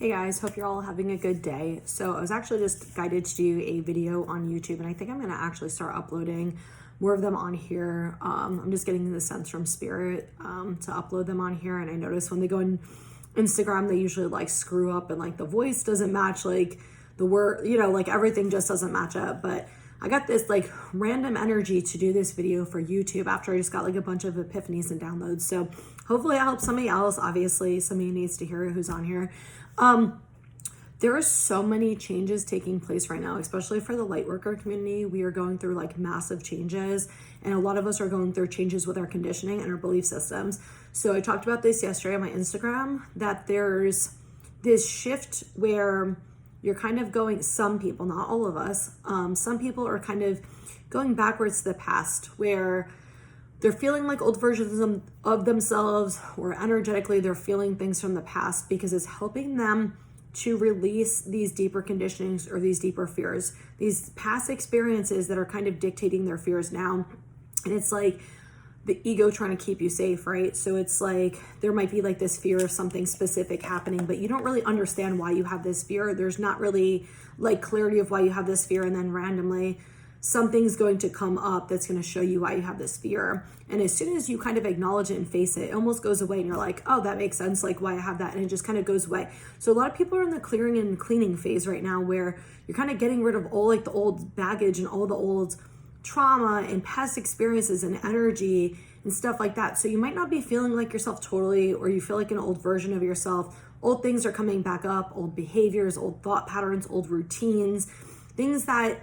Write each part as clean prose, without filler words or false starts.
Hey guys, hope you're all having a good day. So I was actually just guided to do a video on YouTube, and I think I'm going to actually start uploading more of them on here. I'm just getting the sense from spirit to upload them on here. And I notice when they go on Instagram, they usually like screw up and like the voice doesn't match like the word, like everything just doesn't match up. But I got this like random energy to do this video for YouTube after I just got like a bunch of epiphanies and downloads. So hopefully I help somebody else. Obviously somebody needs to hear it who's on here. There are so many changes taking place right now, especially for the light worker community. We are going through like massive changes, and a lot of us are going through changes with our conditioning and our belief systems. So I talked about this yesterday on my Instagram, that there's this shift where you're kind of going, some people, not all of us, some people are kind of going backwards to the past, where they're feeling like old versions of themselves, or energetically they're feeling things from the past because it's helping them to release these deeper conditionings or these deeper fears, these past experiences that are kind of dictating their fears now. And it's like the ego trying to keep you safe, right? So it's like there might be like this fear of something specific happening, but you don't really understand why you have this fear. There's not really like clarity of why you have this fear, and then randomly something's going to come up that's going to show you why you have this fear. And as soon as you kind of acknowledge it and face it, it almost goes away, and you're like, oh, that makes sense, like why I have that, and it just kind of goes away. So a lot of people are in the clearing and cleaning phase right now, where you're kind of getting rid of all like the old baggage and all the old trauma and past experiences and energy and stuff like that. So you might not be feeling like yourself totally, or you feel like an old version of yourself. Old things are coming back up, old behaviors, old thought patterns, old routines, things that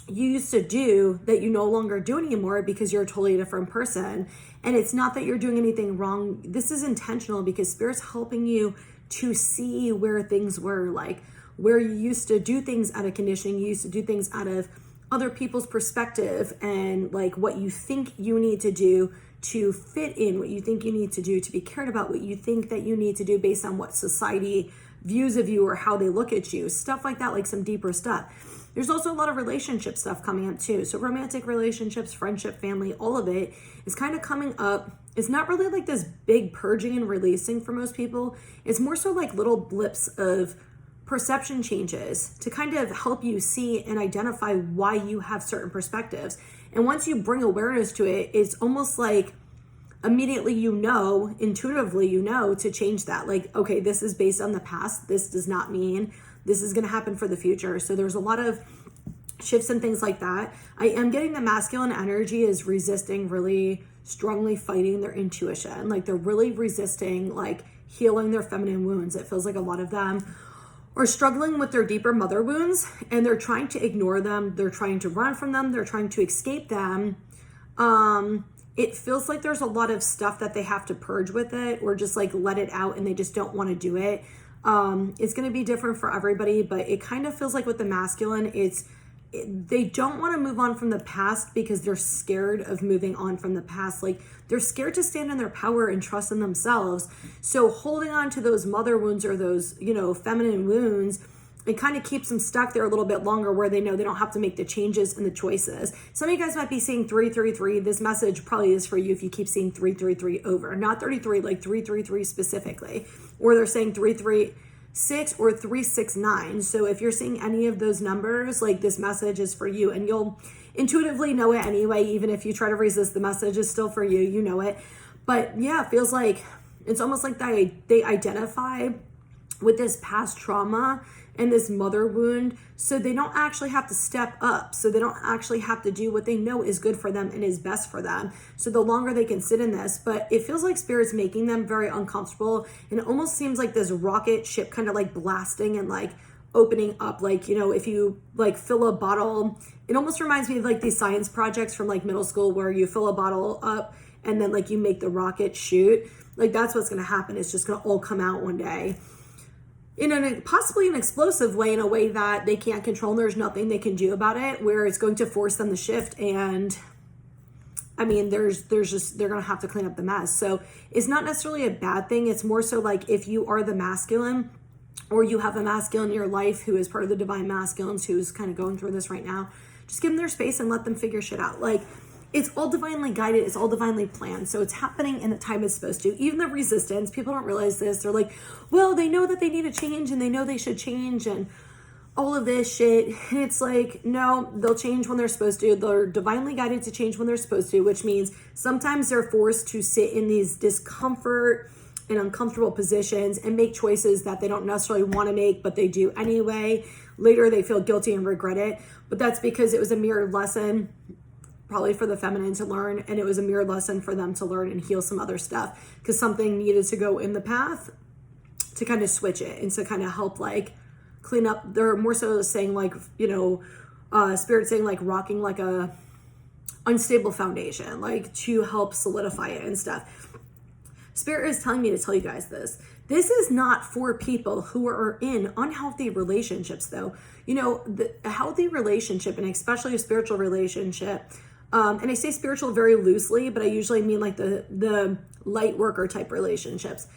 you used to do that you no longer do anymore because you're a totally different person. And it's not that you're doing anything wrong. This is intentional because Spirit's helping you to see where things were, like where you used to do things out of conditioning, you used to do things out of other people's perspective, and like what you think you need to do to fit in, what you think you need to do to be cared about, what you think that you need to do based on what society views of you or how they look at you, stuff like that, like some deeper stuff. There's also a lot of relationship stuff coming up too. So romantic relationships, friendship, family, all of it is kind of coming up. It's not really like this big purging and releasing for most people. It's more so like little blips of perception changes to kind of help you see and identify why you have certain perspectives. And once you bring awareness to it, it's almost like immediately intuitively to change that. Like, okay, this is based on the past. This does not mean this is going to happen for the future. So there's a lot of shifts and things like that. I am getting the masculine energy is resisting, really strongly fighting their intuition. Like they're really resisting, like healing their feminine wounds. It feels like a lot of them are struggling with their deeper mother wounds, and they're trying to ignore them. They're trying to run from them. They're trying to escape them. It feels like there's a lot of stuff that they have to purge with it, or just like let it out, and they just don't want to do it. It's going to be different for everybody, but it kind of feels like with the masculine, they don't want to move on from the past because they're scared of moving on from the past. Like they're scared to stand in their power and trust in themselves. So holding on to those mother wounds or those, feminine wounds, it kind of keeps them stuck there a little bit longer, where they know they don't have to make the changes and the choices. Some of you guys might be seeing 333. This message probably is for you if you keep seeing 333 over, not 33, like 333 specifically, or they're saying 336 or 369. So if you're seeing any of those numbers, like this message is for you, and you'll intuitively know it anyway. Even if you try to resist, the message is still for you, you know it. But yeah, it feels like it's almost like they identify with this past trauma and this mother wound, so they don't actually have to step up, so they don't actually have to do what they know is good for them and is best for them. So the longer they can sit in this, but it feels like Spirit's making them very uncomfortable, and it almost seems like this rocket ship kind of like blasting and like opening up, like, if you like fill a bottle, it almost reminds me of like these science projects from like middle school where you fill a bottle up and then like you make the rocket shoot. Like that's what's going to happen. It's just going to all come out one day in possibly an explosive way, in a way that they can't control, and there's nothing they can do about it, where it's going to force them to shift. And I mean, they're going to have to clean up the mess. So it's not necessarily a bad thing. It's more so like if you are the masculine, or you have a masculine in your life who is part of the divine masculines who's kind of going through this right now, just give them their space and let them figure shit out. Like it's all divinely guided. It's all divinely planned. So it's happening in the time it's supposed to. Even the resistance, people don't realize this. They're like, well, they know that they need to change and they know they should change and all of this shit. And it's like, no, they'll change when they're supposed to. They're divinely guided to change when they're supposed to, which means sometimes they're forced to sit in these discomfort and uncomfortable positions and make choices that they don't necessarily want to make, but they do anyway. Later, they feel guilty and regret it. But that's because it was a mirrored lesson, probably for the feminine to learn. And it was a mirrored lesson for them to learn and heal some other stuff because something needed to go in the path to kind of switch it and to kind of help like clean up. They're more so saying like, spirit saying like rocking like a unstable foundation, like to help solidify it and stuff. Spirit is telling me to tell you guys this. This is not for people who are in unhealthy relationships though. A healthy relationship, and especially a spiritual relationship, and I say spiritual very loosely, but I usually mean like the light worker type relationships.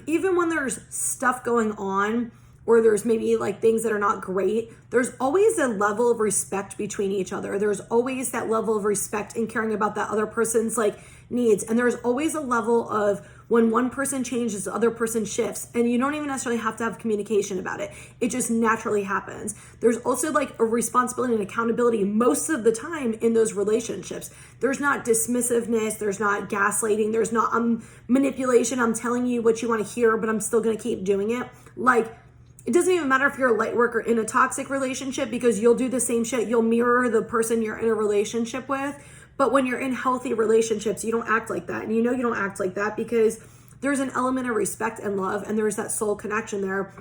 Even when there's stuff going on, or there's maybe like things that are not great, there's always a level of respect between each other. There's always that level of respect and caring about that other person's like needs. And there's always a level of when one person changes, the other person shifts, and you don't even necessarily have to have communication about it. It just naturally happens. There's also like a responsibility and accountability most of the time in those relationships. There's not dismissiveness. There's not gaslighting. There's not manipulation. I'm telling you what you want to hear, but I'm still going to keep doing it. Like, it doesn't even matter if you're a light worker in a toxic relationship because you'll do the same shit. You'll mirror the person you're in a relationship with. But when you're in healthy relationships, you don't act like that. And you don't act like that because there's an element of respect and love and there's that soul connection there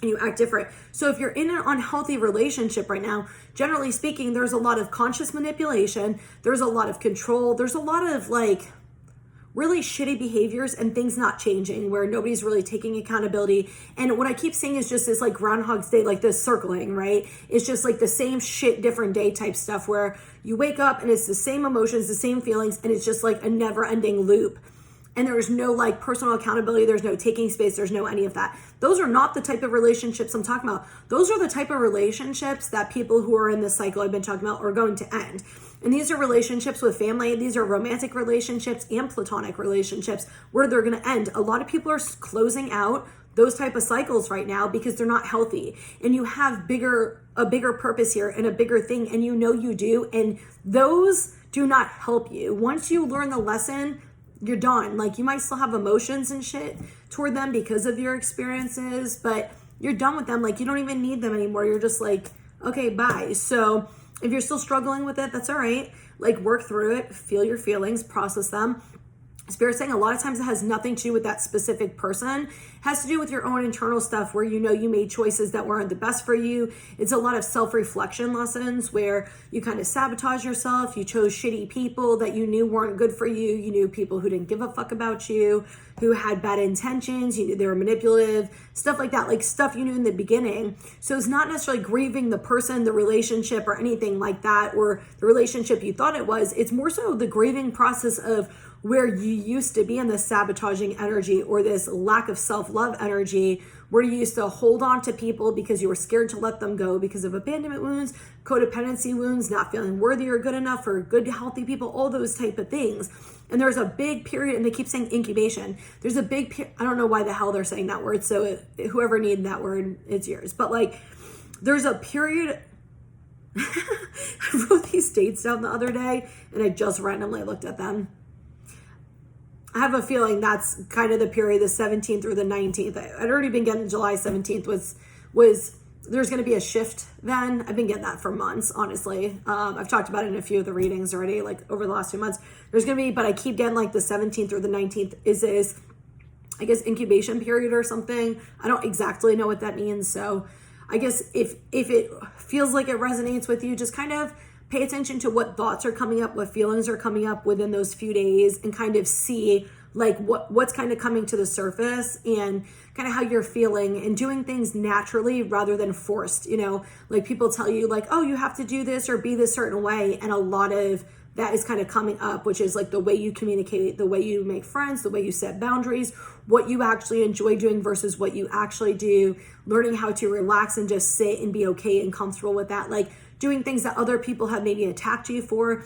and you act different. So if you're in an unhealthy relationship right now, generally speaking, there's a lot of conscious manipulation. There's a lot of control. There's a lot of like really shitty behaviors and things not changing where nobody's really taking accountability. And what I keep saying is just this like Groundhog's Day, like this circling, right? It's just like the same shit, different day type stuff where you wake up and it's the same emotions, the same feelings, and it's just like a never ending loop. And there's no like personal accountability. There's no taking space. There's no any of that. Those are not the type of relationships I'm talking about. Those are the type of relationships that people who are in this cycle I've been talking about are going to end. And these are relationships with family. These are romantic relationships and platonic relationships where they're going to end. A lot of people are closing out those type of cycles right now because they're not healthy. And you have a bigger purpose here and a bigger thing, and you do. And those do not help you. Once you learn the lesson, you're done. Like, you might still have emotions and shit toward them because of your experiences, but you're done with them. Like, you don't even need them anymore. You're just like, okay, bye. So if you're still struggling with it, that's all right. Like, work through it, feel your feelings, process them. Spirit's saying a lot of times it has nothing to do with that specific person. It has to do with your own internal stuff where you made choices that weren't the best for you. It's a lot of self-reflection lessons where you kind of sabotage yourself. You chose shitty people that you knew weren't good for you. You knew people who didn't give a fuck about you, who had bad intentions. You knew they were manipulative, stuff like that, like stuff you knew in the beginning. So it's not necessarily grieving the person, the relationship, or anything like that, or the relationship you thought it was. It's more so the grieving process of where you used to be in this sabotaging energy or this lack of self-love energy, where you used to hold on to people because you were scared to let them go because of abandonment wounds, codependency wounds, not feeling worthy or good enough for good, healthy people, all those type of things. And there's a big period, and they keep saying incubation. There's a big I don't know why the hell they're saying that word, so whoever needed that word, it's yours. But like, there's a period. I wrote these dates down the other day, and I just randomly looked at them. I have a feeling that's kind of the period, the 17th through the 19th. I'd already been getting July 17th was there's going to be a shift then. I've been getting that for months, honestly. I've talked about it in a few of the readings already, like over the last 2 months. There's going to be, but I keep getting like the 17th through the 19th is this, I guess, incubation period or something. I don't exactly know what that means. So I guess if it feels like it resonates with you, just kind of pay attention to what thoughts are coming up, what feelings are coming up within those few days, and kind of see like what's kind of coming to the surface and kind of how you're feeling, and doing things naturally rather than forced. Like people tell you like, oh, you have to do this or be this certain way. And a lot of that is kind of coming up, which is like the way you communicate, the way you make friends, the way you set boundaries, what you actually enjoy doing versus what you actually do, learning how to relax and just sit and be okay and comfortable with that. Like, doing things that other people have maybe attacked you for,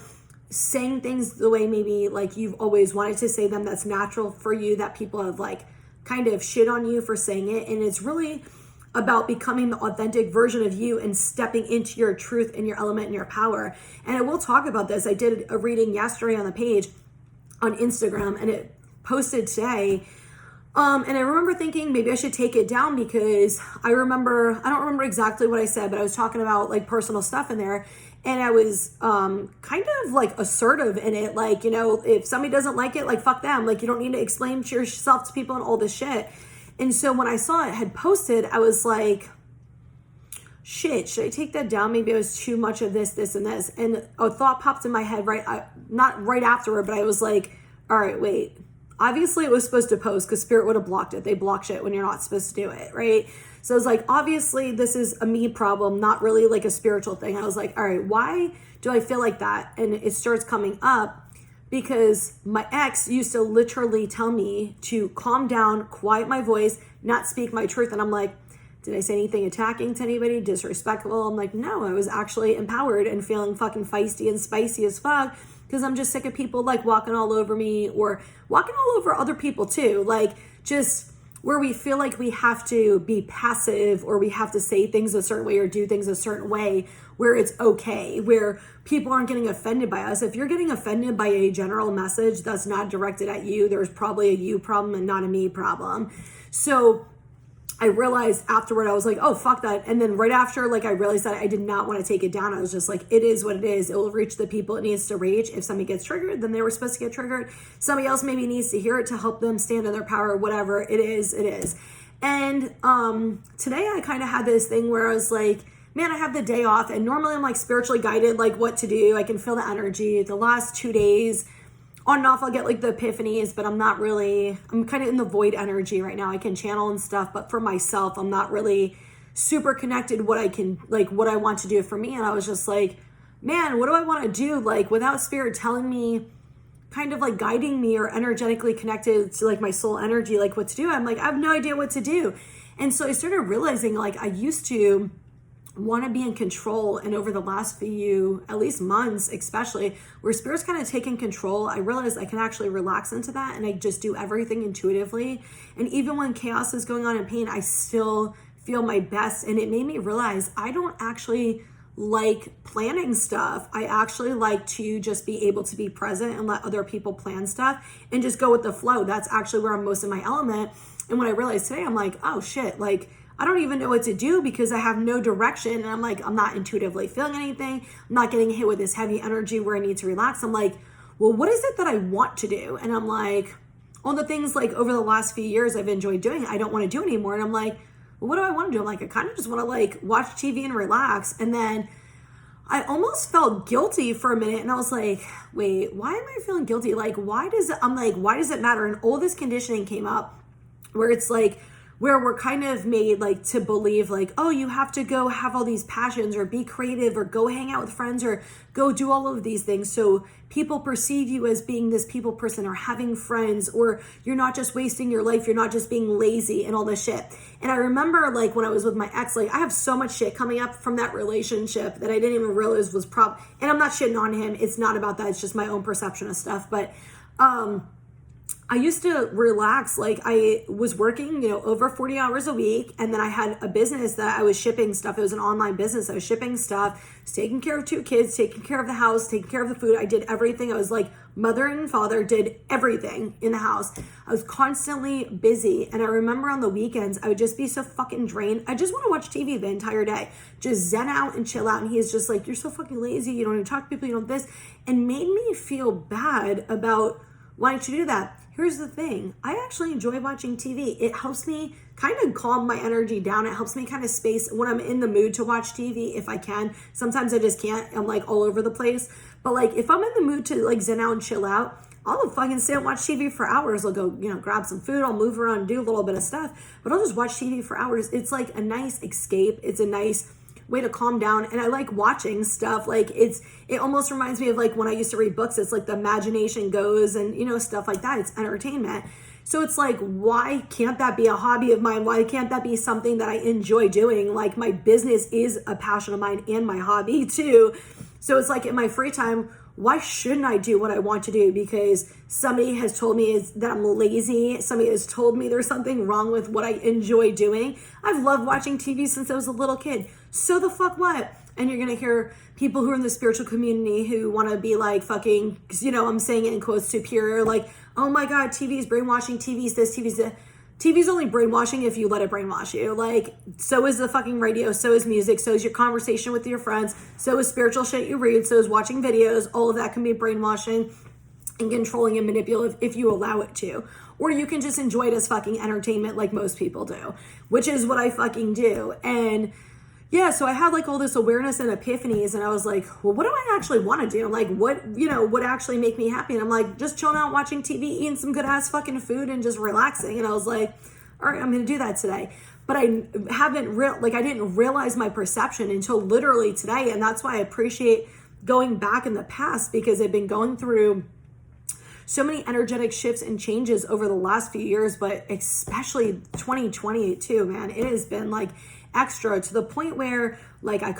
saying things the way maybe like you've always wanted to say them, that's natural for you, that people have like kind of shit on you for saying it. And it's really about becoming the authentic version of you and stepping into your truth and your element and your power. And I will talk about this. I did a reading yesterday on the page on Instagram, and it posted today. And I remember thinking maybe I should take it down, because I don't remember exactly what I said, but I was talking about like personal stuff in there. And I was kind of like assertive in it. Like, you know, if somebody doesn't like it, like fuck them. Like, you don't need to explain yourself to people and all this shit. And so when I saw it had posted, I was like, shit, should I take that down? Maybe it was too much of this, and this. And a thought popped in my head not right afterward, but I was like, all right, wait. Obviously it was supposed to post, because Spirit would have blocked it. They block shit when you're not supposed to do it, right? So I was like, obviously this is a me problem, not really like a spiritual thing. I was like, all right, why do I feel like that? And it starts coming up because my ex used to literally tell me to calm down, quiet my voice, not speak my truth. And I'm like, did I say anything attacking to anybody, disrespectful? I'm like, no, I was actually empowered and feeling fucking feisty and spicy as fuck, because I'm just sick of people like walking all over me, or walking all over other people too. Like, just where we feel like we have to be passive, or we have to say things a certain way or do things a certain way where it's okay, where people aren't getting offended by us. If you're getting offended by a general message that's not directed at you, there's probably a you problem and not a me problem. So I realized afterward, I was like, oh, fuck that. And then right after, like, I realized that I did not want to take it down. I was just like, it is what it is. It will reach the people it needs to reach. If somebody gets triggered, then they were supposed to get triggered. Somebody else maybe needs to hear it to help them stand in their power, whatever it is, it is. And today I kind of had this thing where I was like, man, I have the day off, and normally I'm like spiritually guided, like what to do. I can feel the energy. The last 2 days, on and off, I'll get like the epiphanies, but I'm kind of in the void energy right now. I can channel and stuff, but for myself, I'm not really super connected what I want to do for me. And I was just like, man, what do I want to do? Like, without Spirit telling me, kind of like guiding me or energetically connected to like my soul energy, like what to do. I'm like, I have no idea what to do. And so I started realizing, like, I used to want to be in control, and over the last few, at least months especially, where Spirit's kind of taking control, I realized I can actually relax into that, and I just do everything intuitively. And even when chaos is going on in pain, I still feel my best. And it made me realize I don't actually like planning stuff. I actually like to just be able to be present and let other people plan stuff and just go with the flow. That's actually where I'm most in my element. And when I realized today, I'm like, oh shit, like, I don't even know what to do, because I have no direction. And I'm like, I'm not intuitively feeling anything. I'm not getting hit with this heavy energy where I need to relax. I'm like, well, what is it that I want to do? And I'm like, all the things like over the last few years I've enjoyed doing, I don't want to do anymore. And I'm like, well, what do I want to do? I'm like, I kind of just want to like watch TV and relax. And then I almost felt guilty for a minute, and I was like, wait, why am I feeling guilty? Like, why does it matter? And all this conditioning came up where it's like, where we're kind of made like to believe like, oh, you have to go have all these passions or be creative or go hang out with friends or go do all of these things, so people perceive you as being this people person or having friends, or you're not just wasting your life, you're not just being lazy and all this shit. And I remember like when I was with my ex, like I have so much shit coming up from that relationship that I didn't even realize was and I'm not shitting on him, it's not about that, it's just my own perception of stuff. But I used to relax. Like I was working, over 40 hours a week. And then I had a business that I was shipping stuff. It was an online business. I was shipping stuff, was taking care of 2 kids, taking care of the house, taking care of the food. I did everything. I was like mother and father, did everything in the house. I was constantly busy. And I remember on the weekends, I would just be so fucking drained. I just want to watch TV the entire day, just zen out and chill out. And he's just like, you're so fucking lazy. You don't even talk to people. You don't this. And made me feel bad about wanting to do that. Here's the thing. I actually enjoy watching TV. It helps me kind of calm my energy down. It helps me kind of space when I'm in the mood to watch TV, if I can. Sometimes I just can't. I'm like all over the place. But like if I'm in the mood to like zen out and chill out, I'll fucking sit and watch TV for hours. I'll go, grab some food. I'll move around and do a little bit of stuff. But I'll just watch TV for hours. It's like a nice escape. It's a nice way to calm down. And I like watching stuff. Like it almost reminds me of like when I used to read books. It's like the imagination goes and stuff like that. It's entertainment. So it's like, why can't that be a hobby of mine? Why can't that be something that I enjoy doing? Like my business is a passion of mine and my hobby too. So it's like in my free time, why shouldn't I do what I want to do? Because somebody has told me that I'm lazy. Somebody has told me there's something wrong with what I enjoy doing. I've loved watching TV since I was a little kid. So the fuck what? And you're going to hear people who are in the spiritual community who want to be like fucking, you know, I'm saying it in quotes, superior, like, oh my God, TV is brainwashing, TV's this, TV's that. TV's only brainwashing if you let it brainwash you. Like, so is the fucking radio, so is music, so is your conversation with your friends, so is spiritual shit you read, so is watching videos. All of that can be brainwashing and controlling and manipulative if you allow it to. Or you can just enjoy it as fucking entertainment like most people do, which is what I fucking do. And yeah, so I had like all this awareness and epiphanies, and I was like, well, what do I actually want to do? Like, what, you know, would actually make me happy? And I'm like, just chilling out, watching TV, eating some good ass fucking food, and just relaxing. And I was like, all right, I'm going to do that today. But I didn't realize my perception until literally today. And that's why I appreciate going back in the past, because I've been going through so many energetic shifts and changes over the last few years, but especially 2020 too, man. It has been like extra, to the point where like I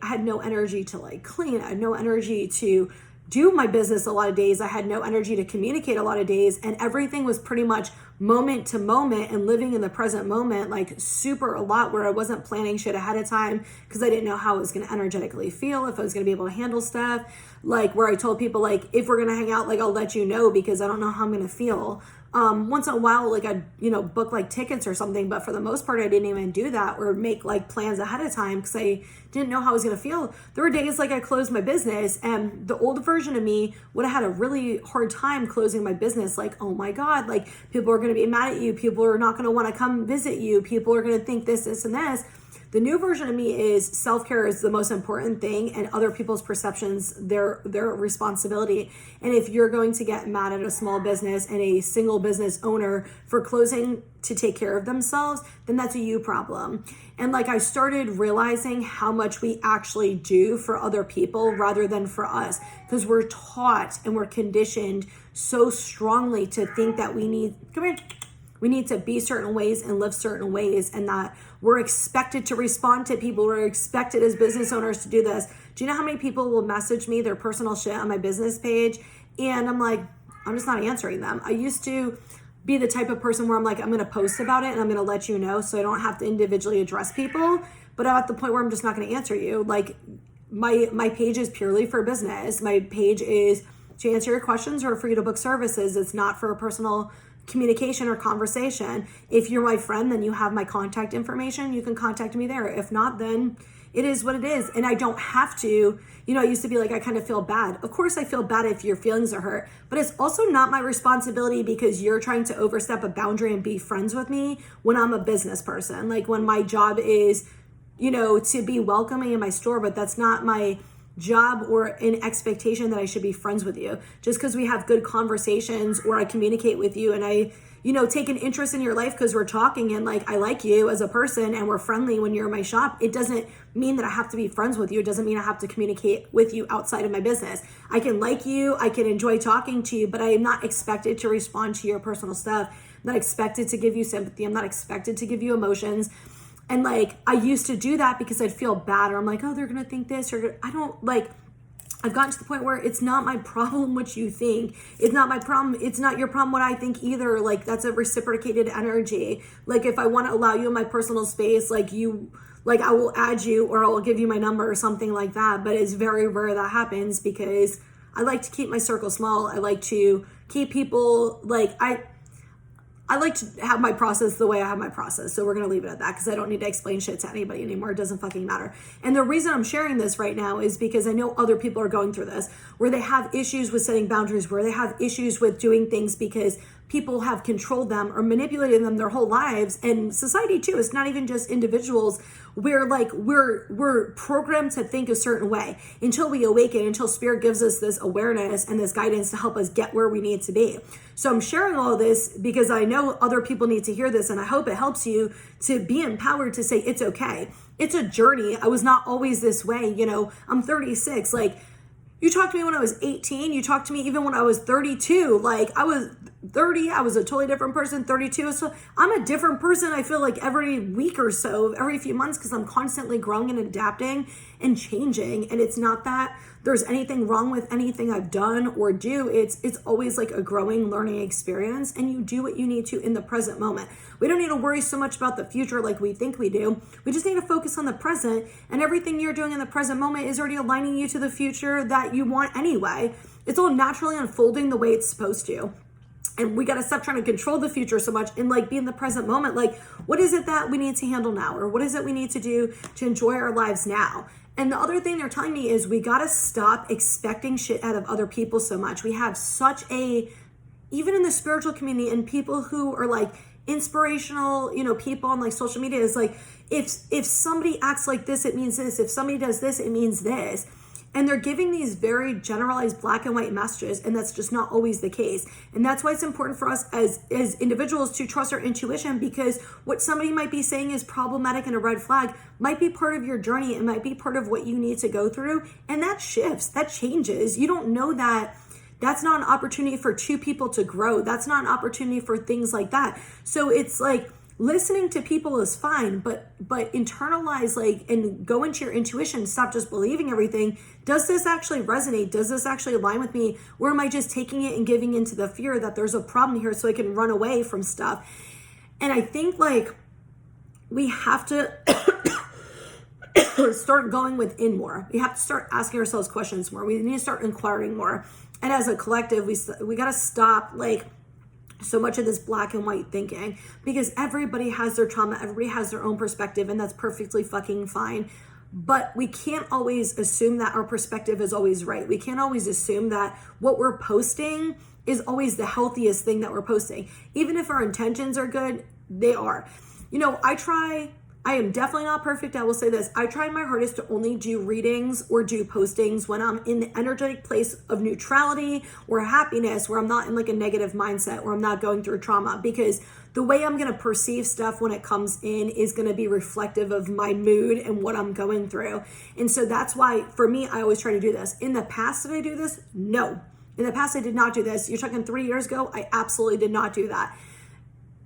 had no energy to like clean. I had no energy to do my business a lot of days. I had no energy to communicate a lot of days, and everything was pretty much moment to moment and living in the present moment, like super a lot, where I wasn't planning shit ahead of time because I didn't know how it was going to energetically feel, if I was going to be able to handle stuff. Like where I told people, like, if we're going to hang out, like, I'll let you know because I don't know how I'm going to feel. Once in a while, like I'd, you know, book like tickets or something, but for the most part, I didn't even do that or make like plans ahead of time because I didn't know how I was going to feel. There were days like I closed my business, and the old version of me would have had a really hard time closing my business. Like, oh my God, like people are going to be mad at you. People are not going to want to come visit you. People are going to think this, this, and this. The new version of me is self-care is the most important thing, and other people's perceptions, their responsibility. And if you're going to get mad at a small business and a single business owner for closing to take care of themselves, then that's a you problem. And like I started realizing how much we actually do for other people rather than for us, because we're taught and we're conditioned so strongly to think that we need to be certain ways and live certain ways, and that we're expected to respond to people. We're expected as business owners to do this. Do you know how many people will message me their personal shit on my business page? And I'm like, I'm just not answering them. I used to be the type of person where I'm like, I'm going to post about it and I'm going to let you know so I don't have to individually address people. But I'm at the point where I'm just not going to answer you. Like my page is purely for business. My page is to answer your questions or for you to book services. It's not for a personal communication or conversation. If you're my friend, then you have my contact information. You can contact me there. If not, then it is what it is. And I don't have to, you know, I used to be like, I kind of feel bad. Of course I feel bad if your feelings are hurt, but it's also not my responsibility because you're trying to overstep a boundary and be friends with me when I'm a business person. Like when my job is, you know, to be welcoming in my store, but that's not my job or an expectation that I should be friends with you. Just because we have good conversations or I communicate with you and I, you know, take an interest in your life because we're talking and like I like you as a person and we're friendly when you're in my shop, it doesn't mean that I have to be friends with you. It doesn't mean I have to communicate with you outside of my business. I can like you, I can enjoy talking to you, but I am not expected to respond to your personal stuff. I'm not expected to give you sympathy. I'm not expected to give you emotions. And like, I used to do that because I'd feel bad, or I'm like, oh, they're going to think this, or I don't like, I've gotten to the point where it's not my problem what you think. It's not my problem. It's not your problem what I think either. Like that's a reciprocated energy. Like if I want to allow you in my personal space, like I will add you or I'll give you my number or something like that. But it's very rare that happens because I like to keep my circle small. I like to keep people like, I like to have my process the way I have my process. So we're going to leave it at that because I don't need to explain shit to anybody anymore. It doesn't fucking matter. And the reason I'm sharing this right now is because I know other people are going through this, where they have issues with setting boundaries, where they have issues with doing things because people have controlled them or manipulated them their whole lives. And society too, it's not even just individuals, where like we're programmed to think a certain way until we awaken, until spirit gives us this awareness and this guidance to help us get where we need to be. So I'm sharing all this because I know other people need to hear this, and I hope it helps you to be empowered to say it's okay. It's a journey. I was not always this way. You know, I'm 36. Like you talked to me when I was 18. You talked to me even when I was 32. Like 30, I was a totally different person. 32, so I'm a different person, I feel like every week or so, every few months, because I'm constantly growing and adapting and changing. And it's not that there's anything wrong with anything I've done or do. It's always like a growing, learning experience, and you do what you need to in the present moment. We don't need to worry so much about the future like we think we do. We just need to focus on the present, and everything you're doing in the present moment is already aligning you to the future that you want anyway. It's all naturally unfolding the way it's supposed to. And we got to stop trying to control the future so much and like be in the present moment. Like, what is it that we need to handle now? Or what is it we need to do to enjoy our lives now? And the other thing they're telling me is we got to stop expecting shit out of other people so much. We have such even in the spiritual community and people who are like inspirational, people on like social media is like, if somebody acts like this, it means this. If somebody does this, it means this. And they're giving these very generalized black and white messages, and that's just not always the case. And that's why it's important for us as individuals to trust our intuition, because what somebody might be saying is problematic and a red flag might be part of your journey. It might be part of what you need to go through. And that shifts, that changes. You don't know that. That's not an opportunity for two people to grow. That's not an opportunity for things like that. So it's like, listening to people is fine, but internalize and go into your intuition. Stop just believing everything. Does this actually resonate? Does this actually align with me? Or am I just taking it and giving into the fear that there's a problem here so I can run away from stuff? And I think we have to start going within more. We have to start asking ourselves questions more. We need to start inquiring more. And as a collective, we got to stop so much of this black and white thinking, because everybody has their trauma, everybody has their own perspective, and that's perfectly fucking fine. But we can't always assume that our perspective is always right. We can't always assume that what we're posting is always the healthiest thing that we're posting. Even if our intentions are good, they are. I am definitely not perfect. I will say this. I try my hardest to only do readings or do postings when I'm in the energetic place of neutrality or happiness, where I'm not in a negative mindset, where I'm not going through trauma, because the way I'm going to perceive stuff when it comes in is going to be reflective of my mood and what I'm going through. And so that's why, for me, I always try to do this. In the past, did I do this? No. In the past, I did not do this. You're talking 3 years ago? I absolutely did not do that.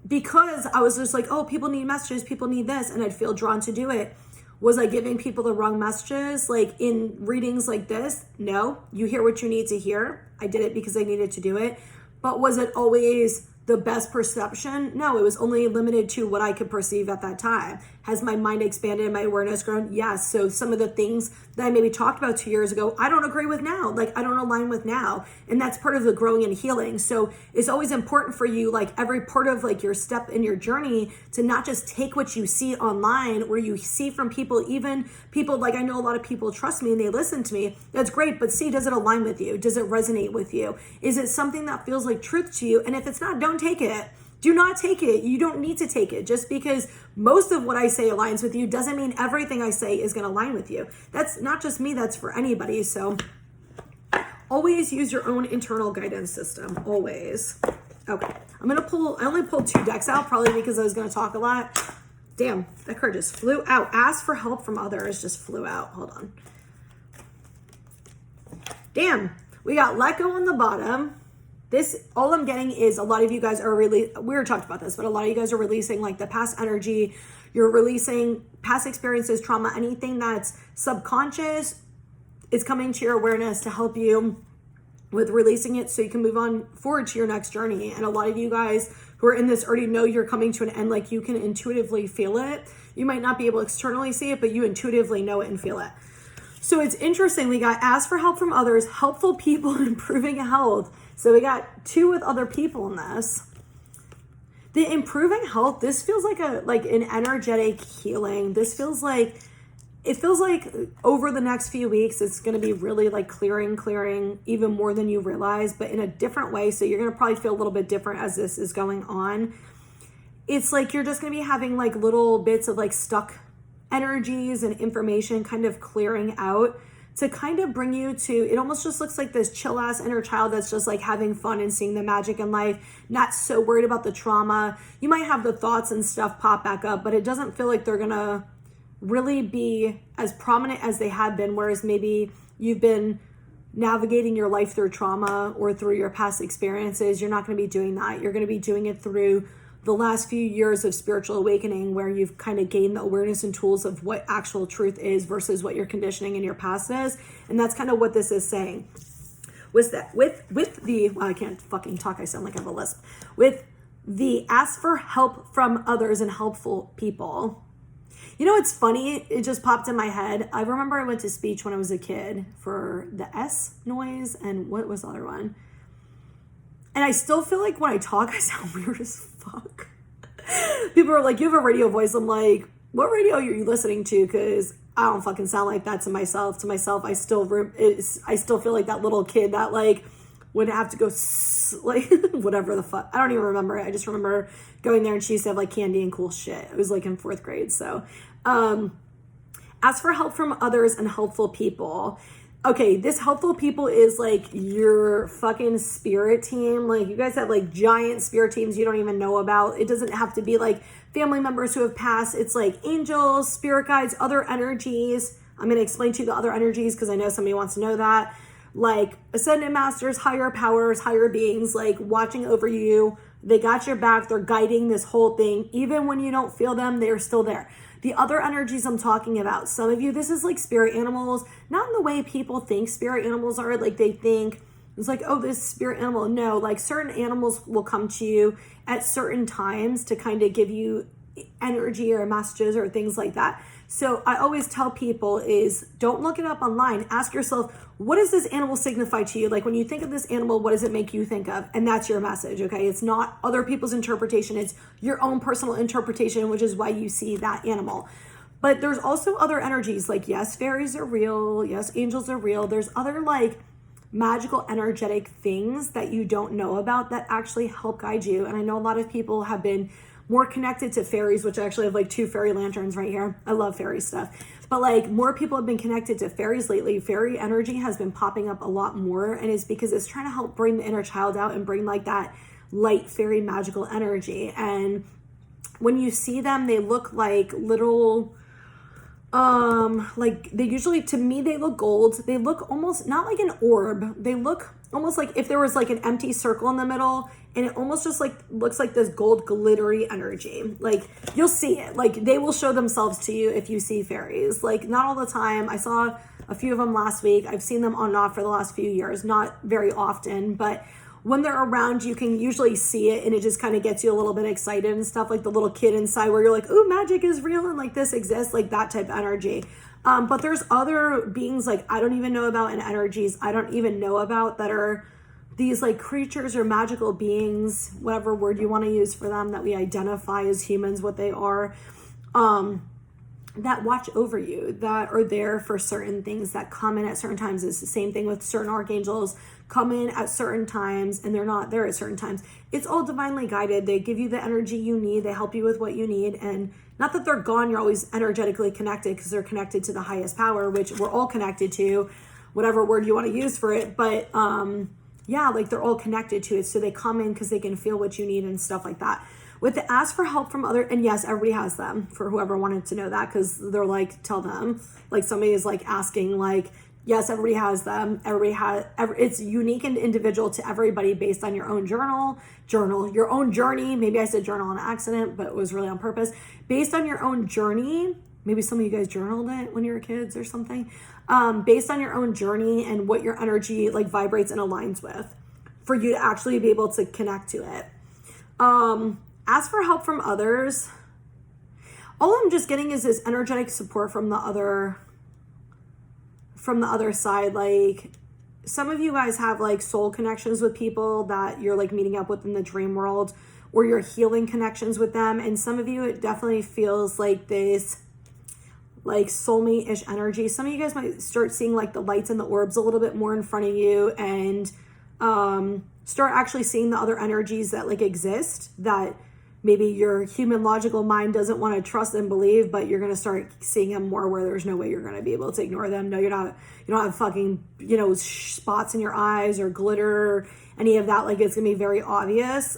Because I was just like, oh, people need messages, people need this, and I'd feel drawn to do it. Was I giving people the wrong messages in readings like this? No. You hear what you need to hear. I did it because I needed to do it. But was it always the best perception? No, it was only limited to what I could perceive at that time. Has my mind expanded and my awareness grown? Yes. So some of the things that I maybe talked about 2 years ago, I don't agree with now. I don't align with now. And that's part of the growing and healing. So it's always important for you, every part of your step in your journey, to not just take what you see online, where you see from people, even people, I know a lot of people trust me and they listen to me. That's great. But see, does it align with you? Does it resonate with you? Is it something that feels like truth to you? And if it's not, don't take it. Do not take it. You don't need to take it. Just because most of what I say aligns with you doesn't mean everything I say is going to align with you. That's not just me, that's for anybody. So always use your own internal guidance system. Always. Okay. I only pulled 2 decks out, probably because I was going to talk a lot. Damn, that card just flew out. Ask for help from others just flew out. Hold on. Damn. We got let go on the bottom. This, all I'm getting is a lot of you guys are we were talked about this, but a lot of you guys are releasing the past energy. You're releasing past experiences, trauma, anything that's subconscious is coming to your awareness to help you with releasing it so you can move on forward to your next journey. And a lot of you guys who are in this already know you're coming to an end. You can intuitively feel it. You might not be able to externally see it, but you intuitively know it and feel it. So it's interesting. We got ask for help from others, helpful people, and improving health. So we got 2 with other people in this. The improving health, this feels like an energetic healing. This feels like, it feels like over the next few weeks, it's going to be really clearing even more than you realize, but in a different way. So you're going to probably feel a little bit different as this is going on. It's you're just going to be having little bits of stuck energies and information kind of clearing out, to kind of bring you to, it almost just looks like this chill ass inner child that's just having fun and seeing the magic in life, not so worried about the trauma. You might have the thoughts and stuff pop back up, but it doesn't feel like they're gonna really be as prominent as they have been, whereas maybe you've been navigating your life through trauma or through your past experiences. You're not going to be doing that. You're going to be doing it through the last few years of spiritual awakening, where you've kind of gained the awareness and tools of what actual truth is versus what your conditioning in your past is. And that's kind of what this is saying. Was that with the, well, I can't fucking talk, I sound like I have a lisp. With the ask for help from others and helpful people. You know, it's funny, it just popped in my head. I remember I went to speech when I was a kid for the S noise, and what was the other one? And I still feel like when I talk, I sound weird as fuck. People are like, you have a radio voice. I'm like, what radio are you listening to? Because I don't fucking sound like that to myself. I still feel like that little kid that like would have to go like whatever the fuck. I don't even remember it. I just remember going there and she used to have like candy and cool shit. It was like in 4th grade. So ask for help from others and helpful people. Okay, this helpful people is like your fucking spirit team. Like you guys have like giant spirit teams you don't even know about. It doesn't have to be like family members who have passed. It's like angels, spirit guides, other energies. I'm going to explain to you the other energies because I know somebody wants to know that. Like ascended masters, higher powers, higher beings, like watching over you. They got your back. They're guiding this whole thing. Even when you don't feel them, they're still there. The other energies I'm talking about, some of you, this is like spirit animals, not in the way people think spirit animals are. Like they think it's like, oh, this spirit animal. No, like certain animals will come to you at certain times to kind of give you energy or messages or things like that. So I always tell people is don't look it up online. Ask yourself, what does this animal signify to you? Like when you think of this animal, what does it make you think of? And that's your message, okay? It's not other people's interpretation. It's your own personal interpretation, which is why you see that animal. But there's also other energies like, yes, fairies are real. Yes, angels are real. There's other like magical energetic things that you don't know about that actually help guide you. And I know a lot of people have been more connected to fairies, which I actually have like 2 fairy lanterns right here. I love fairy stuff. But like more people have been connected to fairies lately. Fairy energy has been popping up a lot more, and it's because it's trying to help bring the inner child out and bring like that light fairy magical energy. And when you see them, they look like little like they usually, to me, they look gold. They look almost not like an orb. They look almost like if there was like an empty circle in the middle, and it almost just like looks like this gold glittery energy. Like you'll see it, like they will show themselves to you if you see fairies. Like not all the time. I saw a few of them last week. I've seen them on and off for the last few years, not very often, but when they're around, you can usually see it, and it just kind of gets you a little bit excited and stuff, like the little kid inside where you're like, ooh, magic is real and like this exists, like that type of energy. But there's other beings like I don't even know about, and energies I don't even know about that are these like creatures or magical beings, whatever word you want to use for them, that we identify as humans, what they are, that watch over you, that are there for certain things, that come in at certain times. It's the same thing with certain archangels, come in at certain times and they're not there at certain times. It's all divinely guided. They give you the energy you need. They help you with what you need. And not that they're gone, you're always energetically connected because they're connected to the highest power, which we're all connected to, whatever word you want to use for it. But yeah, like they're all connected to it. So they come in because they can feel what you need and stuff like that. With the ask for help from other, and yes, everybody has them, for whoever wanted to know that, because they're like, tell them, like somebody is like asking, like, yes, everybody has them. It's unique and individual to everybody based on your own journal, your own journey. Maybe I said journal on accident, but it was really on purpose. Based on your own journey, maybe some of you guys journaled it when you were kids or something. Based on your own journey and what your energy like vibrates and aligns with, for you to actually be able to connect to it. Ask for help from others. All I'm just getting is this energetic support from the other side. Like some of you guys have like soul connections with people that you're like meeting up with in the dream world, or you're healing connections with them. And some of you, it definitely feels like this like soulmate-ish energy. Some of you guys might start seeing like the lights and the orbs a little bit more in front of you, and start actually seeing the other energies that like exist that maybe your human logical mind doesn't want to trust and believe, but you're going to start seeing them more where there's no way you're going to be able to ignore them. No, you don't have fucking, spots in your eyes or glitter or any of that. Like it's going to be very obvious.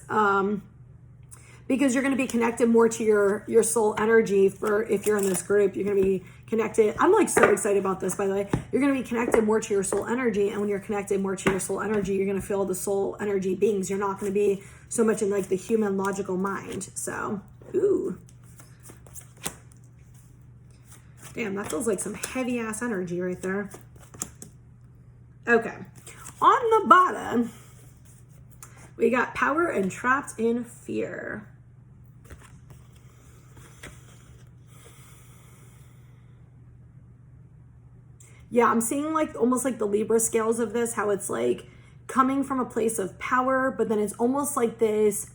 because you're going to be connected more to your soul energy. For if you're in this group, you're going to be connected. I'm like so excited about this, by the way. You're going to be connected more to your soul energy, and when you're connected more to your soul energy, you're going to feel the soul energy beings. You're not going to be so much in like the human logical mind. So, ooh. Damn, that feels like some heavy ass energy right there. Okay. On the bottom, we got power and trapped in fear. Yeah, I'm seeing like almost like the Libra scales of this, how it's like coming from a place of power, but then it's almost like this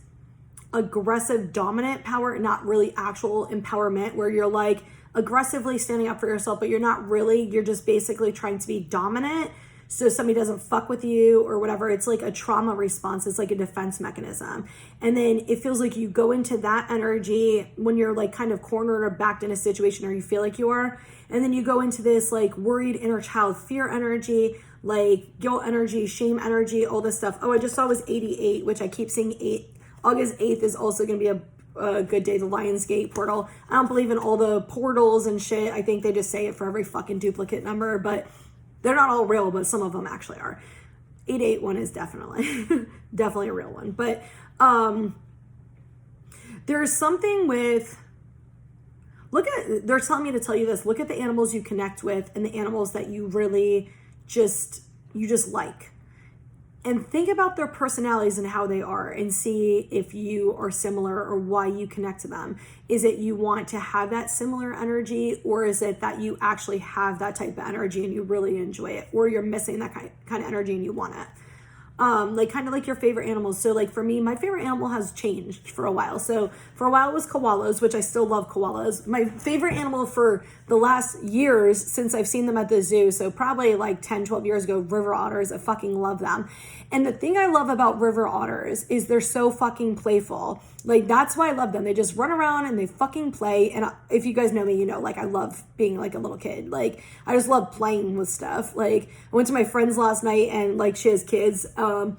aggressive dominant power, not really actual empowerment, where you're like aggressively standing up for yourself, but you're not really, you're just basically trying to be dominant so somebody doesn't fuck with you or whatever. It's like a trauma response. It's like a defense mechanism. And then it feels like you go into that energy when you're like kind of cornered or backed in a situation, or you feel like you are. And then you go into this like worried inner child fear energy, like guilt energy, shame energy, all this stuff. Oh, I just saw it was 88, which I keep seeing August 8th is also going to be a good day, the Lionsgate portal. I don't believe in all the portals and shit. I think they just say it for every fucking duplicate number, but they're not all real, but some of them actually are. 881 is definitely, definitely a real one. But there's something with, they're telling me to tell you this, look at the animals you connect with and the animals that you really you just like. And think about their personalities and how they are, and see if you are similar or why you connect to them. Is it you want to have that similar energy, or is it that you actually have that type of energy and you really enjoy it, or you're missing that kind of energy and you want it? Like kind of like your favorite animals. So like for me, my favorite animal has changed for a while. So for a while it was koalas, which I still love koalas. My favorite animal for the last years since I've seen them at the zoo, so probably like 10, 12 years ago, river otters. I fucking love them. And the thing I love about river otters is they're so fucking playful. Like that's why I love them. They just run around and they fucking play. And if you guys know me, you know, like I love being like a little kid. Like I just love playing with stuff. Like I went to my friend's last night, and like she has kids, and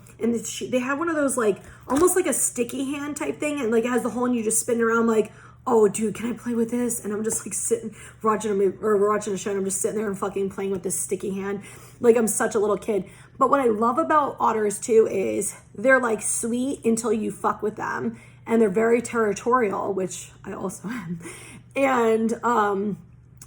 they have one of those like almost like a sticky hand type thing, and like it has the hole and you just spin around like, oh dude, can I play with this? And I'm just like sitting watching a show, and I'm just sitting there and fucking playing with this sticky hand. Like I'm such a little kid. But what I love about otters too is they're like sweet until you fuck with them, and they're very territorial, which I also am. And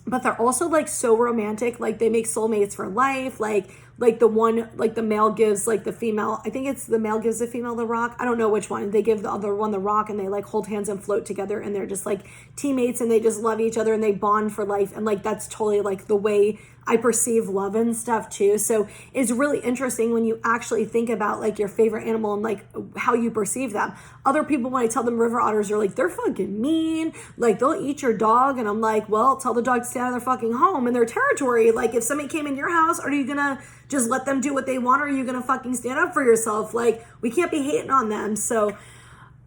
but they're also like so romantic. Like they make soulmates for life. Like the one, like the male gives like the female, I think it's the male gives the female the rock. I don't know which one. They give the other one the rock, and they like hold hands and float together, and they're just like teammates, and they just love each other, and they bond for life. And like that's totally like the way I perceive love and stuff too. So it's really interesting when you actually think about like your favorite animal and like how you perceive them. Other people, when I tell them river otters, are like, they're fucking mean. Like they'll eat your dog. And I'm like, well, tell the dog to stay out of their fucking home and their territory. Like if somebody came in your house, are you gonna just let them do what they want, or are you gonna fucking stand up for yourself? Like we can't be hating on them. So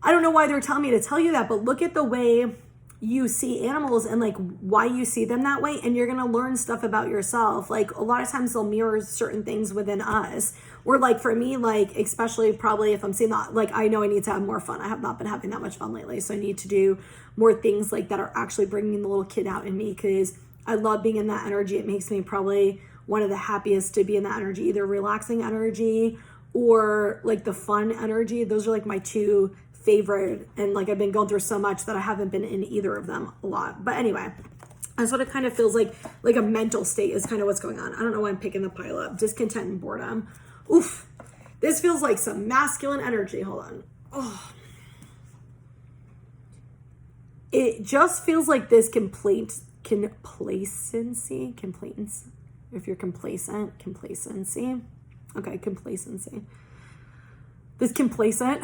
I don't know why they're telling me to tell you that, but look at the way you see animals and like why you see them that way, and you're gonna learn stuff about yourself. Like a lot of times they'll mirror certain things within us, or like for me, like especially probably if I'm seeing that, like I know I need to have more fun. I have not been having that much fun lately, so I need to do more things like that are actually bringing the little kid out in me, because I love being in that energy. It makes me probably one of the happiest to be in that energy, either relaxing energy or like the fun energy. Those are like my two favorite, and like I've been going through so much that I haven't been in either of them a lot. But anyway, that's what it kind of feels like a mental state is kind of what's going on. I don't know why I'm picking the pile up. Discontent and boredom. Oof. This feels like some masculine energy. Hold on. Oh. It just feels like this complacency. If you're complacency. Okay, complacency. This complacent.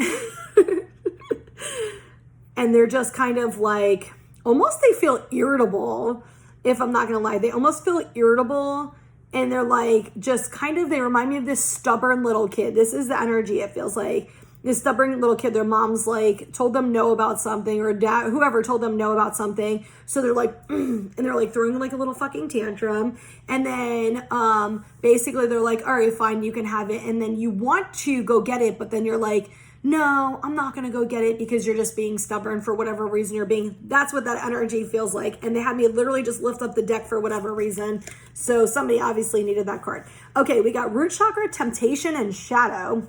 And they're just kind of like, almost they feel irritable, if I'm not gonna lie. They almost feel irritable, and they're like, just kind of, they remind me of this stubborn little kid. This is the energy it feels like. This stubborn little kid, their mom's like told them no about something, or dad, whoever told them no about something. So they're like, and they're like throwing like a little fucking tantrum. And then basically they're like, all right, fine, you can have it. And then you want to go get it, but then you're like, no, I'm not going to go get it because you're just being stubborn for whatever reason you're being. That's what that energy feels like. And they had me literally just lift up the deck for whatever reason. So somebody obviously needed that card. Okay, we got root chakra, temptation, and shadow.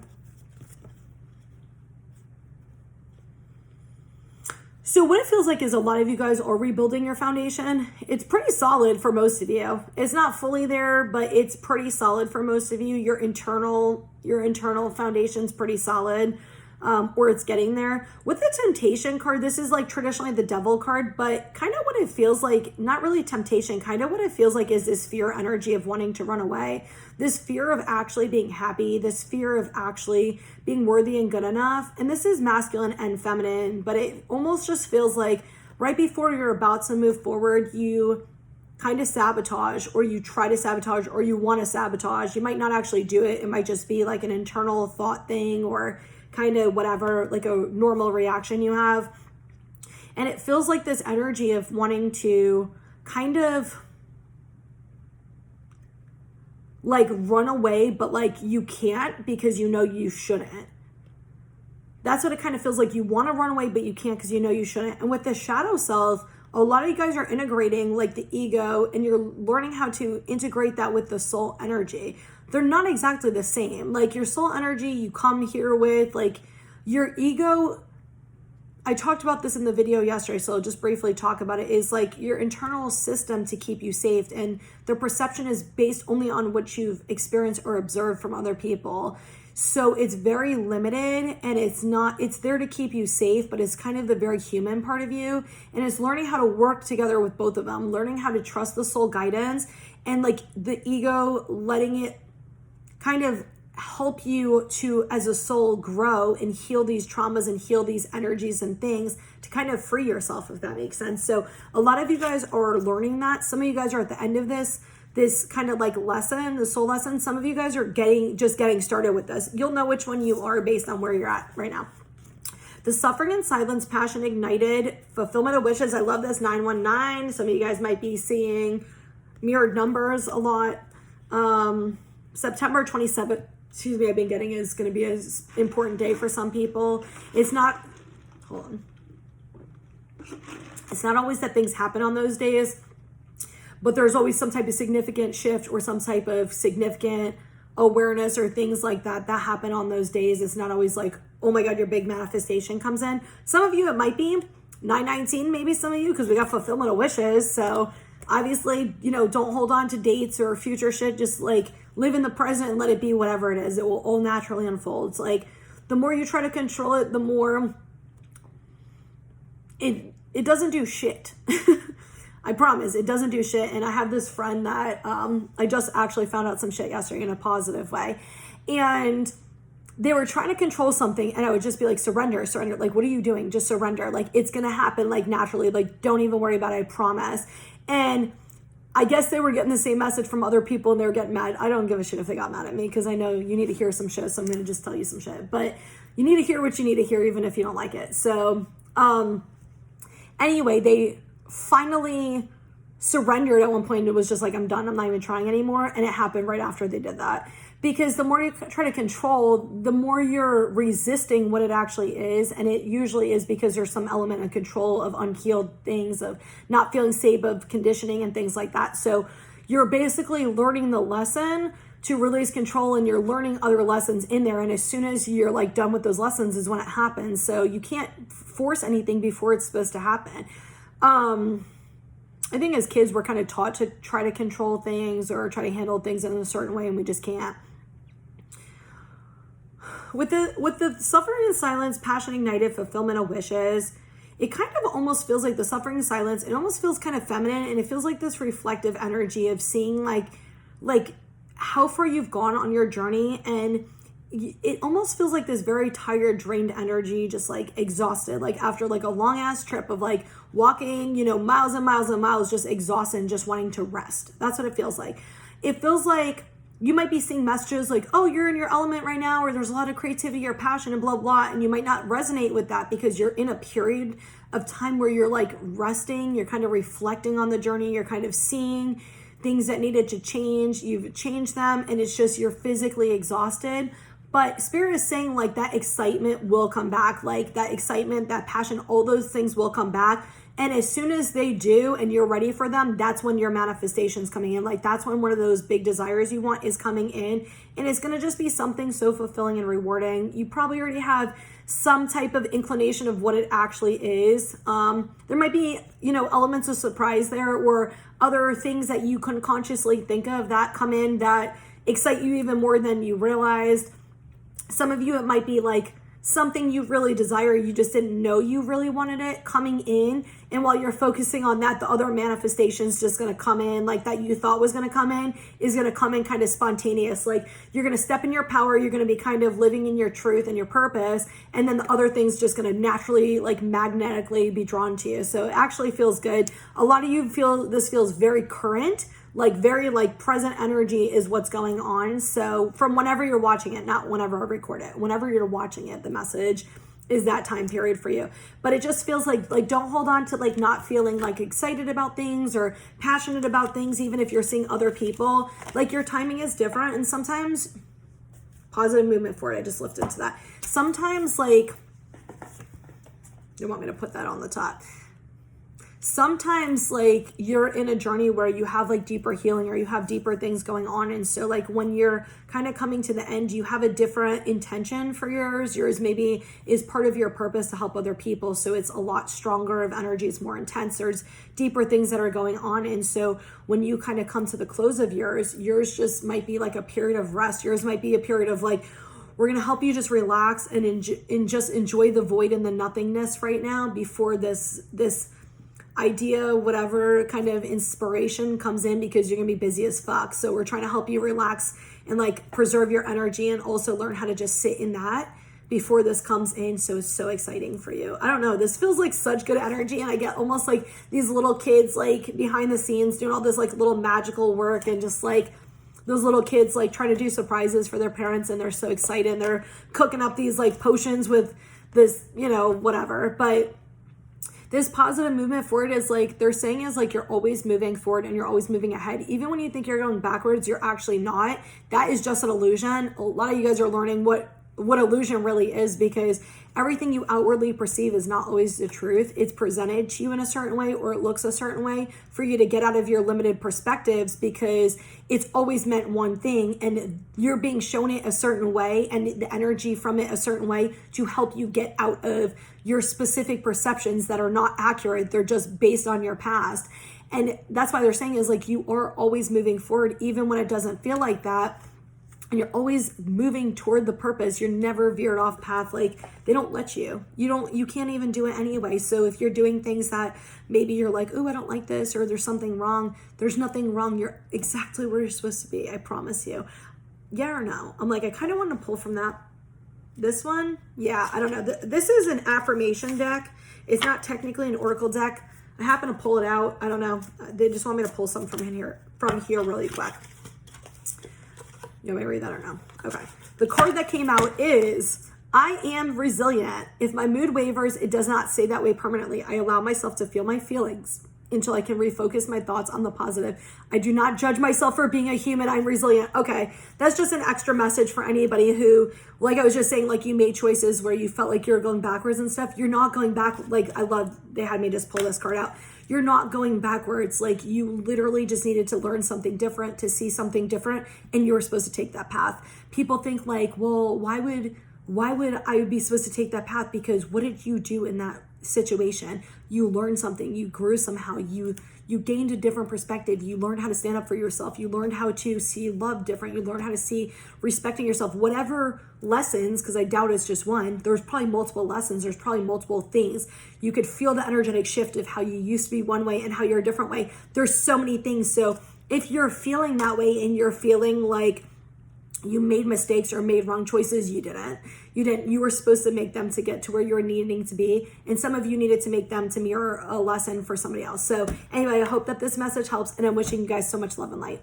So what it feels like is a lot of you guys are rebuilding your foundation. It's pretty solid for most of you. It's not fully there, but it's pretty solid for most of you. Your internal foundation's pretty solid, or it's getting there. With the temptation card, this is like traditionally the devil card, but kind of what it feels like, not really temptation, kind of what it feels like is this fear energy of wanting to run away. This fear of actually being happy, this fear of actually being worthy and good enough. And this is masculine and feminine, but it almost just feels like right before you're about to move forward, you kind of sabotage, or you try to sabotage, or you want to sabotage. You might not actually do it. It might just be like an internal thought thing, or kind of whatever, like a normal reaction you have. And it feels like this energy of wanting to kind of like run away, but like you can't because you know you shouldn't. That's what it kind of feels like. You want to run away, but you can't because you know you shouldn't. And with the shadow self, a lot of you guys are integrating like the ego, and you're learning how to integrate that with the soul energy. They're not exactly the same. Like your soul energy, you come here with like your ego. I talked about this in the video yesterday, so I'll just briefly talk about it, is like your internal system to keep you safe, and their perception is based only on what you've experienced or observed from other people. So it's very limited, and it's there to keep you safe, but it's kind of the very human part of you. And it's learning how to work together with both of them, learning how to trust the soul guidance, and like the ego, letting it kind of help you to, as a soul, grow and heal these traumas and heal these energies and things to kind of free yourself, if that makes sense. So a lot of you guys are learning that. Some of you guys are at the end of this kind of like lesson, the soul lesson. Some of you guys are just getting started with this. You'll know which one you are based on where you're at right now. The suffering and silence, passion ignited, fulfillment of wishes. I love this 919. Some of you guys might be seeing mirrored numbers a lot. September 27th, I've been getting, is going to be an important day for some people. It's not always that things happen on those days, but there's always some type of significant shift or some type of significant awareness or things like that happen on those days. It's not always like, oh my God, your big manifestation comes in. Some of you, it might be 919, maybe some of you, because we got fulfillment of wishes. So obviously, don't hold on to dates or future shit. Just like live in the present and let it be whatever it is. It will all naturally unfold. It's like the more you try to control it, the more it doesn't do shit. I promise, it doesn't do shit. And I have this friend that I just actually found out some shit yesterday in a positive way. And they were trying to control something, and I would just be like, surrender. Like, what are you doing? Just surrender. Like, it's going to happen like naturally. Like, don't even worry about it. I promise. And I guess they were getting the same message from other people, and they were getting mad. I don't give a shit if they got mad at me, because I know you need to hear some shit. So I'm going to just tell you some shit, but you need to hear what you need to hear, even if you don't like it. So, anyway, they finally surrendered at one point. It was just like, I'm done. I'm not even trying anymore. And it happened right after they did that. Because the more you try to control, the more you're resisting what it actually is. And it usually is because there's some element of control, of unhealed things, of not feeling safe, of conditioning and things like that. So you're basically learning the lesson to release control, and you're learning other lessons in there. And as soon as you're like done with those lessons is when it happens. So you can't force anything before it's supposed to happen. I think as kids, we're kind of taught to try to control things or try to handle things in a certain way, and we just can't. With the suffering and silence, passion ignited, fulfillment of wishes, it kind of almost feels like the suffering and silence, it almost feels kind of feminine, and it feels like this reflective energy of seeing like how far you've gone on your journey. And it almost feels like this very tired, drained energy, just like exhausted, like after like a long ass trip of like walking, miles and miles and miles, just exhausted and just wanting to rest. That's what it feels like. It feels like you might be seeing messages like, oh, you're in your element right now, or there's a lot of creativity or passion and blah, blah. And you might not resonate with that because you're in a period of time where you're like resting, you're kind of reflecting on the journey, you're kind of seeing things that needed to change, you've changed them, and it's just you're physically exhausted. But Spirit is saying like that excitement will come back, like that excitement, that passion, all those things will come back. And as soon as they do and you're ready for them, that's when your manifestation's coming in. Like that's when one of those big desires you want is coming in. And it's going to just be something so fulfilling and rewarding. You probably already have some type of inclination of what it actually is. There might be, elements of surprise there, or other things that you couldn't consciously think of that come in that excite you even more than you realized. Some of you, it might be like something you really desire, you just didn't know you really wanted it coming in. And while you're focusing on that, the other manifestation's just going to come in, like that you thought was going to come in is going to come in kind of spontaneous. Like you're going to step in your power, you're going to be kind of living in your truth and your purpose. And then the other thing's just going to naturally, like magnetically be drawn to you. So it actually feels good. A lot of you feel this feels very current, like very like present energy is what's going on. So from whenever you're watching it, not whenever I record it, whenever you're watching it, the message is that time period for you. But it just feels like don't hold on to like not feeling like excited about things or passionate about things, even if you're seeing other people. Like your timing is different. And sometimes positive movement for it. I just lifted to that. Sometimes like, you want me to put that on the top. Sometimes like you're in a journey where you have like deeper healing or you have deeper things going on. And so like when you're kind of coming to the end, you have a different intention for yours. Yours maybe is part of your purpose to help other people. So it's a lot stronger of energy. It's more intense. There's deeper things that are going on. And so when you kind of come to the close of yours just might be like a period of rest. Yours might be a period of like, we're going to help you just relax and just enjoy the void and the nothingness right now before this idea, whatever kind of inspiration comes in, because you're gonna be busy as fuck. So we're trying to help you relax and like preserve your energy and also learn how to just sit in that before this comes in. So it's so exciting for you. I don't know, this feels like such good energy, and I get almost like these little kids like behind the scenes doing all this like little magical work, and just like those little kids like trying to do surprises for their parents, and they're so excited and they're cooking up these like potions with this, whatever. But this positive movement forward is like, they're saying is like, you're always moving forward and you're always moving ahead. Even when you think you're going backwards, you're actually not. That is just an illusion. A lot of you guys are learning what illusion really is, because everything you outwardly perceive is not always the truth. It's presented to you in a certain way, or it looks a certain way for you to get out of your limited perspectives, because it's always meant one thing and you're being shown it a certain way and the energy from it a certain way to help you get out of your specific perceptions that are not accurate. They're just based on your past. And that's why they're saying is like, you are always moving forward, even when it doesn't feel like that. And you're always moving toward the purpose. You're never veered off path. Like they don't let you. You can't even do it anyway. So if you're doing things that maybe you're like, oh, I don't like this, or there's something wrong. There's nothing wrong. You're exactly where you're supposed to be. I promise you. Yeah or no? I'm like, I kind of want to pull from that. This one, yeah, I don't know. This is an affirmation deck. It's not technically an oracle deck. I happen to pull it out. I don't know. They just want me to pull some from here really quick. You want me to read that or no? Okay. The card that came out is, I am resilient. If my mood wavers, it does not stay that way permanently. I allow myself to feel my feelings until I can refocus my thoughts on the positive. I do not judge myself for being a human. I'm resilient. Okay. That's just an extra message for anybody who, like I was just saying, like you made choices where you felt like you were going backwards and stuff. You're not going back. Like they had me just pull this card out. You're not going backwards. Like you literally just needed to learn something different, to see something different, and you were supposed to take that path. People think like, well, why would I be supposed to take that path? Because what did you do in that situation? You learned something, you grew somehow, you gained a different perspective, you learned how to stand up for yourself, you learned how to see love different, you learned how to see respecting yourself, whatever lessons, because I doubt it's just one, there's probably multiple lessons, there's probably multiple things. You could feel the energetic shift of how you used to be one way and how you're a different way. There's so many things. So if you're feeling that way and you're feeling like you made mistakes or made wrong choices, you didn't. You were supposed to make them to get to where you're needing to be. And some of you needed to make them to mirror a lesson for somebody else. So anyway, I hope that this message helps, and I'm wishing you guys so much love and light.